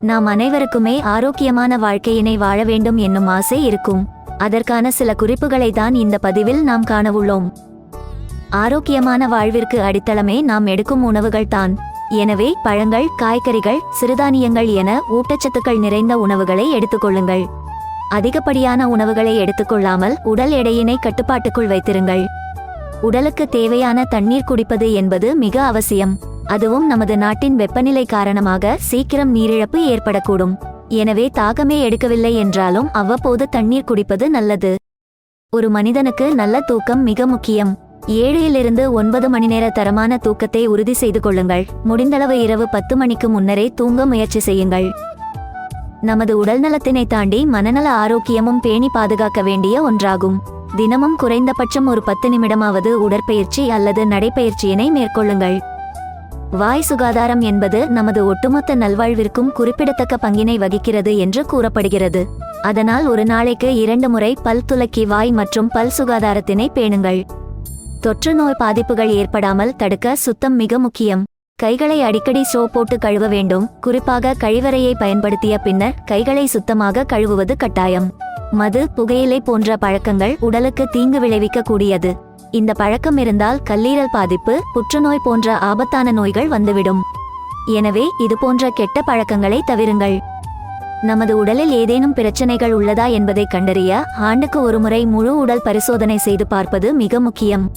நாம் அனைவருக்குமே ஆரோக்கியமான வாழ்க்கையினை வாழ வேண்டும் என்னும் ஆசை இருக்கும். அதற்கான சில குறிப்புகளை தான் இந்த பதிவில் நாம் காணவுள்ளோம். ஆரோக்கியமான வாழ்விற்கு அடித்தளமே நாம் எடுக்கும் உணவுகள் தான். எனவே பழங்கள், காய்கறிகள், சிறுதானியங்கள் என ஊட்டச்சத்துக்கள் நிறைந்த உணவுகளை எடுத்துக்கொள்ளுங்கள். அதிகப்படியான உணவுகளை எடுத்துக்கொள்ளாமல் உடல் எடையினை கட்டுப்பாட்டுக்குள் வைத்திருங்கள். உடலுக்கு தேவையான தண்ணீர் குடிப்பது என்பது மிக அவசியம். அதுவும் நமது நாட்டின் வெப்பநிலை காரணமாக சீக்கிரம் நீரிழப்பு ஏற்படக்கூடும். எனவே தாகமே எடுக்கவில்லை என்றாலும் அவ்வப்போது தண்ணீர் குடிப்பது நல்லது. ஒரு மனிதனுக்கு நல்ல தூக்கம் மிக முக்கியம். 7 to 9 மணி நேர தரமான தூக்கத்தை உறுதி செய்து கொள்ளுங்கள். முடிந்தளவு இரவு 10 மணிக்கு முன்னரே தூங்க முயற்சி செய்யுங்கள். நமது உடல்நலத்தினை தாண்டி மனநல ஆரோக்கியமும் பேணி பாதுகாக்க வேண்டிய ஒன்றாகும். தினமும் குறைந்தபட்சம் ஒரு 10 நிமிடமாவது உடற்பயிற்சி அல்லது நடைப்பயிற்சியினை மேற்கொள்ளுங்கள். வாய் சுகாதாரம் என்பது நமது ஒட்டுமொத்த நல்வாழ்விற்கும் குறிப்பிடத்தக்க பங்கினை வகிக்கிறது என்று கூறப்படுகிறது. அதனால் ஒரு நாளைக்கு 2 முறை பல் துலக்கி வாய் மற்றும் பல் சுகாதாரத்தினை பேணுங்கள். தொற்று நோய் பாதிப்புகள் ஏற்படாமல் தடுக்க சுத்தம் மிக முக்கியம். கைகளை அடிக்கடி சோப் போட்டு கழுவ வேண்டும். குறிப்பாக கழிவறையை பயன்படுத்திய பின்னர் கைகளை சுத்தமாக கழுவுவது கட்டாயம். மது, புகையிலை போன்ற பழக்கங்கள் உடலுக்கு தீங்கு விளைவிக்க கூடியது. இந்த பழக்கம் இருந்தால் கல்லீரல் பாதிப்பு, புற்றுநோய் போன்ற ஆபத்தான நோய்கள் வந்துவிடும். எனவே இது போன்ற கெட்ட பழக்கங்களை தவிருங்கள். நமது உடலில் ஏதேனும் பிரச்சனைகள் உள்ளதா என்பதை கண்டறிய ஆண்டுக்கு 1 முறை முழு உடல் பரிசோதனை செய்து பார்ப்பது மிக முக்கியம்.